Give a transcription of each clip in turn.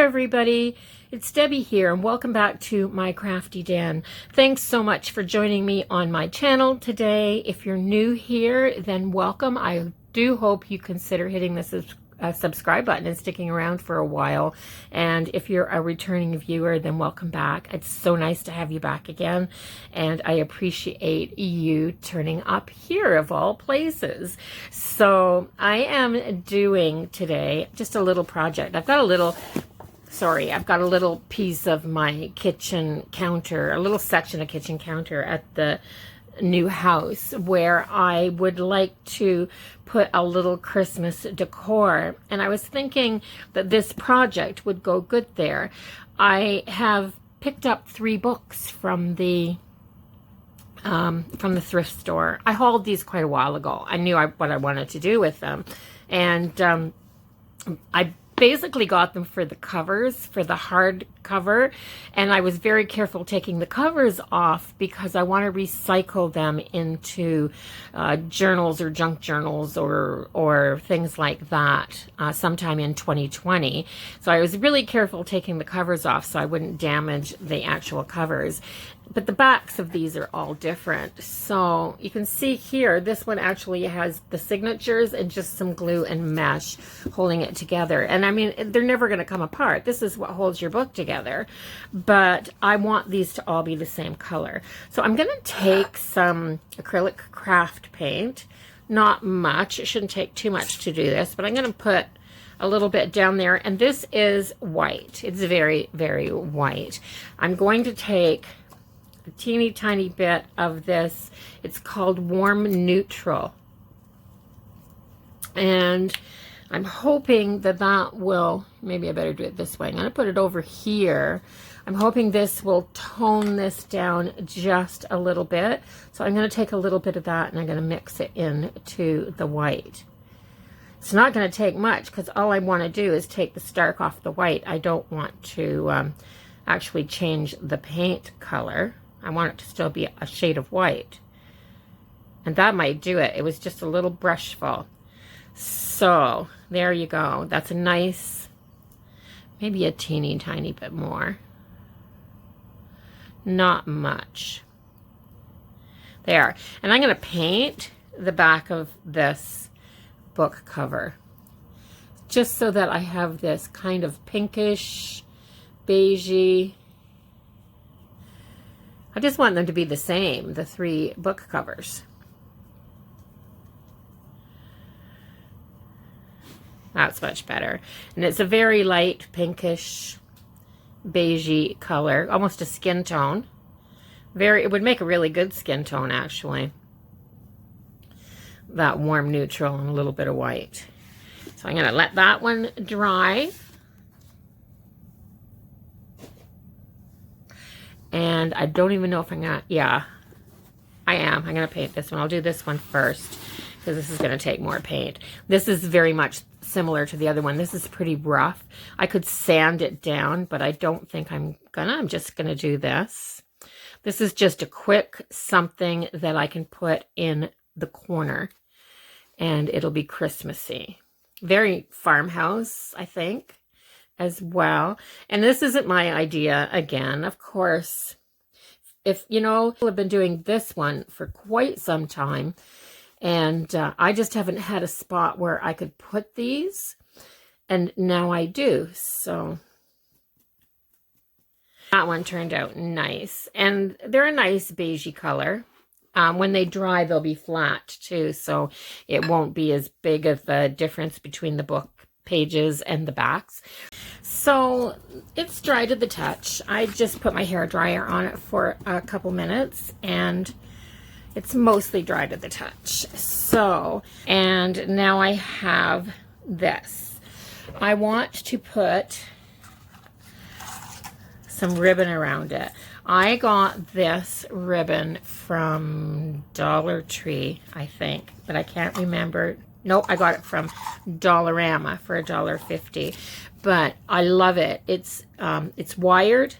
there, everybody. It's Debbie here, and welcome back to my crafty den. Thanks so much for joining me on my channel today. If you're new here, then welcome. I do hope you consider hitting the subscribe button and sticking around for a while. And if you're a returning viewer, then welcome back. It's so nice to have you back again, and I appreciate you turning up here of all places. So I am doing today just a little project. I've got a little piece of my kitchen counter, a little section of kitchen counter at the new house where I would like to put a little Christmas decor, and I was thinking that this project would go good there. I have picked up 3 books from the thrift store. I hauled these quite a while ago. I knew what I wanted to do with them, and I basically got them for the covers, for the hard cover, and I was very careful taking the covers off because I want to recycle them into journals or junk journals or things like that sometime in 2020. So I was really careful taking the covers off so I wouldn't damage the actual covers. But the backs of these are all different. So you can see here, this one actually has the signatures and just some glue and mesh holding it together. And I mean, they're never going to come apart. This is what holds your book together. But I want these to all be the same color. So I'm going to take some acrylic craft paint. Not much. It shouldn't take too much to do this. But I'm going to put a little bit down there. And this is white. It's very, very white. I'm going to take a teeny tiny bit of this. It's called Warm Neutral, and I'm hoping that will, maybe I better do it this way. I'm going to put it over here. I'm hoping this will tone this down just a little bit. So I'm going to take a little bit of that and I'm going to mix it into the white. It's not going to take much because all I want to do is take the stark off the white. I don't want to actually change the paint color. I want it to still be a shade of white. And that might do it. It was just a little brush full. So there you go. That's a nice, maybe a teeny tiny bit more. Not much. There. And I'm going to paint the back of this book cover, just so that I have this kind of pinkish, beigey. I just want them to be the same, the 3 book covers. That's much better. And it's a very light pinkish, beigey color, almost a skin tone. It would make a really good skin tone, actually. That warm neutral and a little bit of white. So I'm going to let that one dry. And I don't even know if I'm going to, yeah, I am. I'm going to paint this one. I'll do this one first because this is going to take more paint. This is very much similar to the other one. This is pretty rough. I could sand it down, but I don't think I'm going to. I'm just going to do this. This is just a quick something that I can put in the corner, and it'll be Christmassy. Very Farmhouse, I think, as well. And this isn't my idea again, of course. If you know, I've been doing this one for quite some time, and I just haven't had a spot where I could put these, and now I do. So that one turned out nice, and they're a nice beigey color. When they dry, they'll be flat too, so it won't be as big of a difference between the book pages and the backs. So it's dry to the touch. I just put my hair dryer on it for a couple minutes, and it's mostly dry to the touch. So, and now I have this. I want to put some ribbon around it. I got this ribbon from Dollar Tree, I think, but I can't remember. Nope, I got it from Dollarama for $1.50, but I love it. It's wired,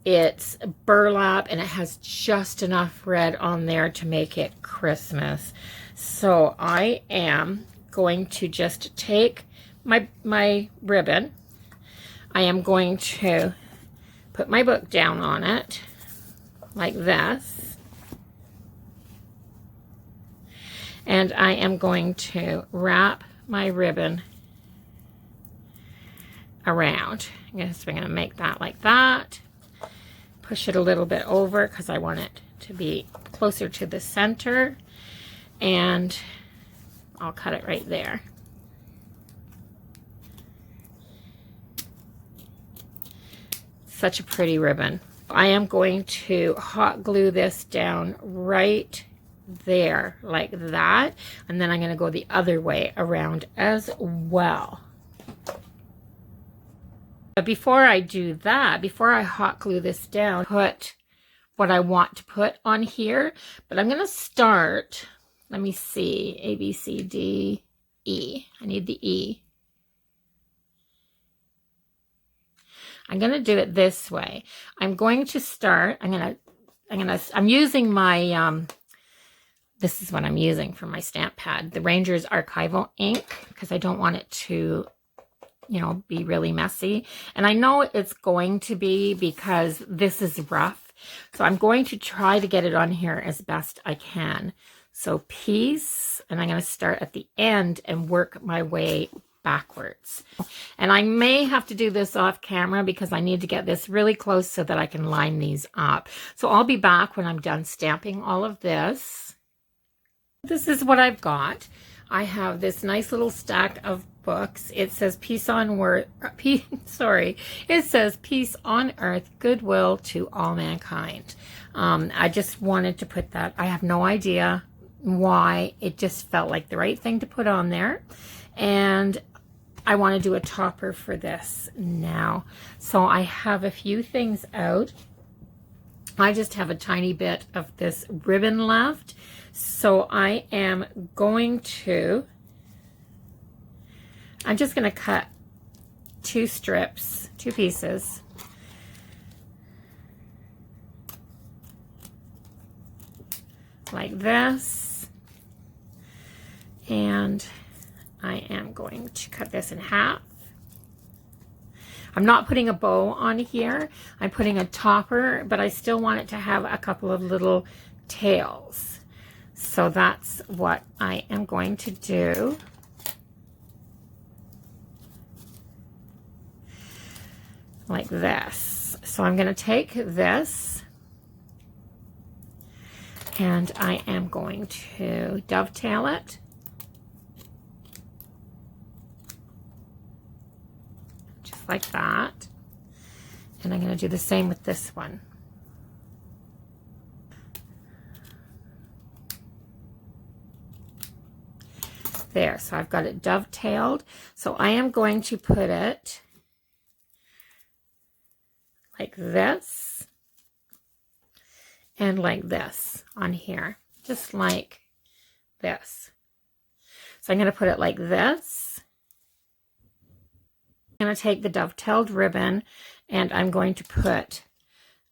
it's burlap, and it has just enough red on there to make it Christmas. So I am going to just take my ribbon. I am going to put my book down on it like this. And I am going to wrap my ribbon around. I'm going to make that like that. Push it a little bit over because I want it to be closer to the center. And I'll cut it right there. Such a pretty ribbon. I am going to hot glue this down right there like that, and then I'm going to go the other way around as well. But before I do that, before I hot glue this down, put what I want to put on here, but I'm going to start, let me see, A, B, C, D, E. I need the E. I'm going to do it this way. I'm going to start, I'm using my, this is what I'm using for my stamp pad, the Ranger's Archival ink, because I don't want it to, you know, be really messy. And I know it's going to be because this is rough. So I'm going to try to get it on here as best I can. So piece, and I'm going to start at the end and work my way backwards. And I may have to do this off camera because I need to get this really close so that I can line these up. So I'll be back when I'm done stamping all of this. This is what I've got. I have this nice little stack of books. It says Peace on Earth, it says Peace on Earth, Goodwill to All Mankind. I just wanted to put that. I have no idea why. It just felt like the right thing to put on there. And I want to do a topper for this now. So I have a few things out. I just have a tiny bit of this ribbon left. So I am going to, I'm just going to cut 2 strips, 2 pieces. Like this. And I am going to cut this in half. I'm not putting a bow on here. I'm putting a topper, but I still want it to have a couple of little tails. So that's what I am going to do. Like this. So I'm going to take this and I am going to dovetail it. Like that. And I'm going to do the same with this one. There, so I've got it dovetailed. So I am going to put it like this and like this on here, just like this. So I'm going to put it like this. I'm going to take the dovetailed ribbon and I'm going to put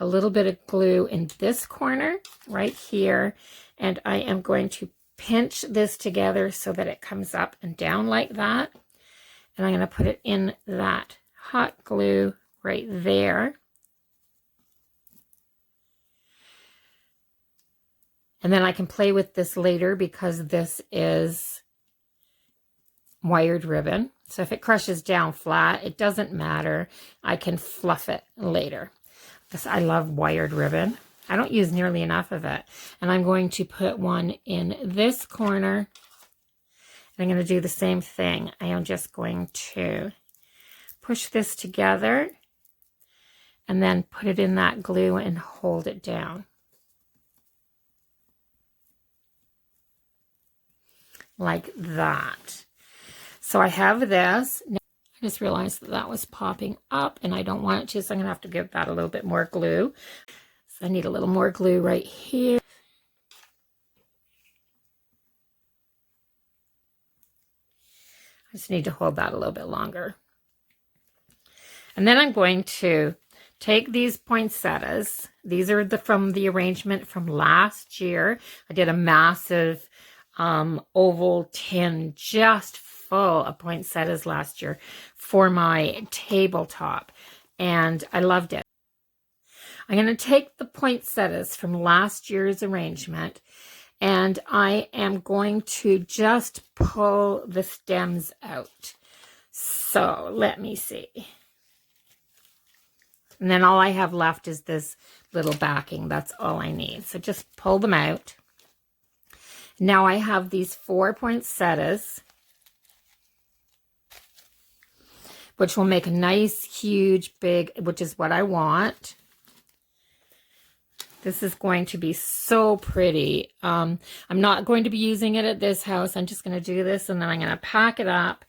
a little bit of glue in this corner right here, and I am going to pinch this together so that it comes up and down like that, and I'm going to put it in that hot glue right there. And then I can play with this later because this is wired ribbon. So if it crushes down flat, it doesn't matter. I can fluff it later. I love wired ribbon. I don't use nearly enough of it. And I'm going to put one in this corner. And I'm going to do the same thing. I am just going to push this together and then put it in that glue and hold it down. Like that. So I have this. Now, I just realized that that was popping up and I don't want it to, so I'm going to have to give that a little bit more glue. So I need a little more glue right here. I just need to hold that a little bit longer. And then I'm going to take these poinsettias. These are from the arrangement from last year. I did a massive oval tin, just full of poinsettias last year for my tabletop, and I loved it. I'm going to take the poinsettias from last year's arrangement, and I am going to just pull the stems out. So let me see. And then all I have left is this little backing. That's all I need. So just pull them out. Now I have these 4 poinsettias, which will make a nice, huge, big, which is what I want. This is going to be so pretty. I'm not going to be using it at this house. I'm just going to do this, and then I'm going to pack it up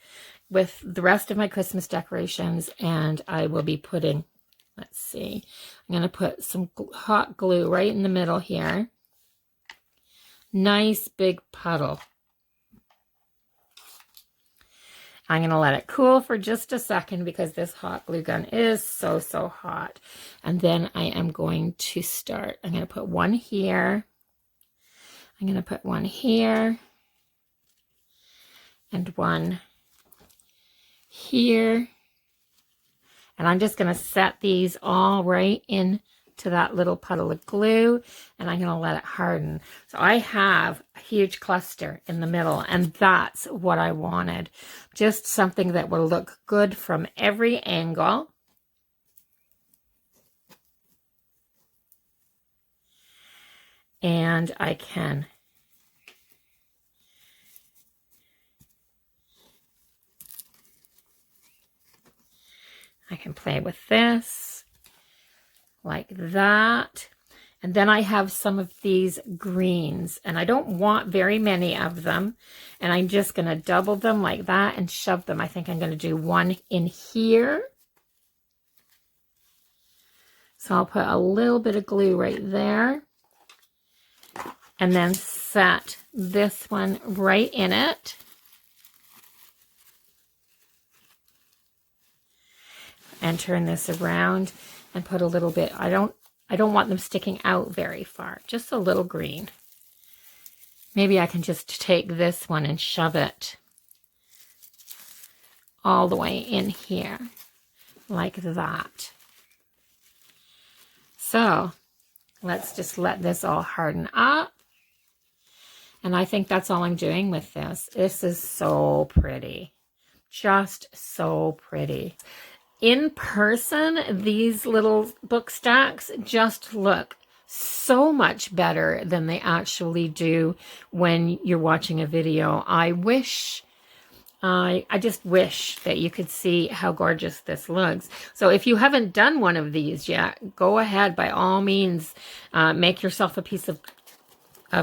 with the rest of my Christmas decorations, and I will be putting, let's see, I'm going to put some hot glue right in the middle here. Nice big puddle. I'm going to let it cool for just a second because this hot glue gun is so, so hot. And then I am going to start. I'm going to put one here. I'm going to put one here. And one here. And I'm just going to set these all right into that little puddle of glue, and I'm going to let it harden. So I have a huge cluster in the middle, and that's what I wanted. Just something that will look good from every angle. And I can play with this like that. And then I have some of these greens, and I don't want very many of them, and I'm just going to double them like that and shove them. I think I'm going to do one in here. So I'll put a little bit of glue right there, and then set this one right in it. And turn this around and put a little bit. I don't want them sticking out very far. Just a little green. Maybe I can just take this one and shove it all the way in here like that. So let's just let this all harden up. And I think that's all I'm doing with this. This is so pretty. Just so pretty. In person, these little book stacks just look so much better than they actually do when you're watching a video. I just wish that you could see how gorgeous this looks. So if you haven't done one of these yet, go ahead, by all means, make yourself a piece of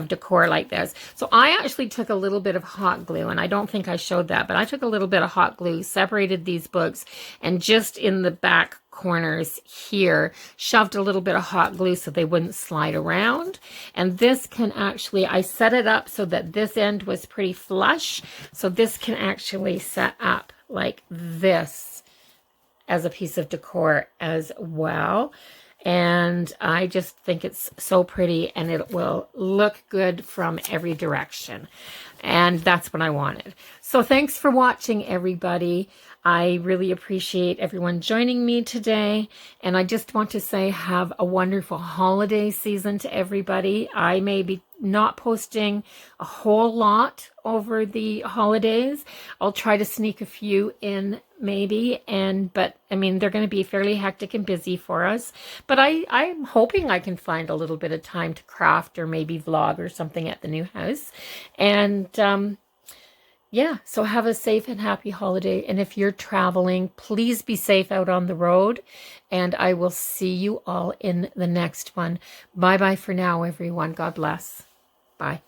decor like this. So I actually took a little bit of hot glue, and I don't think I showed that, but I took a little bit of hot glue, separated these books, and just in the back corners here, shoved a little bit of hot glue so they wouldn't slide around. And this can actually, I set it up so that this end was pretty flush, so this can actually set up like this as a piece of decor as well. And I just think it's so pretty, and it will look good from every direction. And that's what I wanted. So thanks for watching, everybody. I really appreciate everyone joining me today. And I just want to say have a wonderful holiday season to everybody. I may be not posting a whole lot over the holidays. I'll try to sneak a few in maybe, but I mean, they're going to be fairly hectic and busy for us, but I'm hoping I can find a little bit of time to craft or maybe vlog or something at the new house. And yeah, so have a safe and happy holiday. And if you're traveling, please be safe out on the road. And I will see you all in the next one. Bye-bye for now, everyone. God bless. Bye.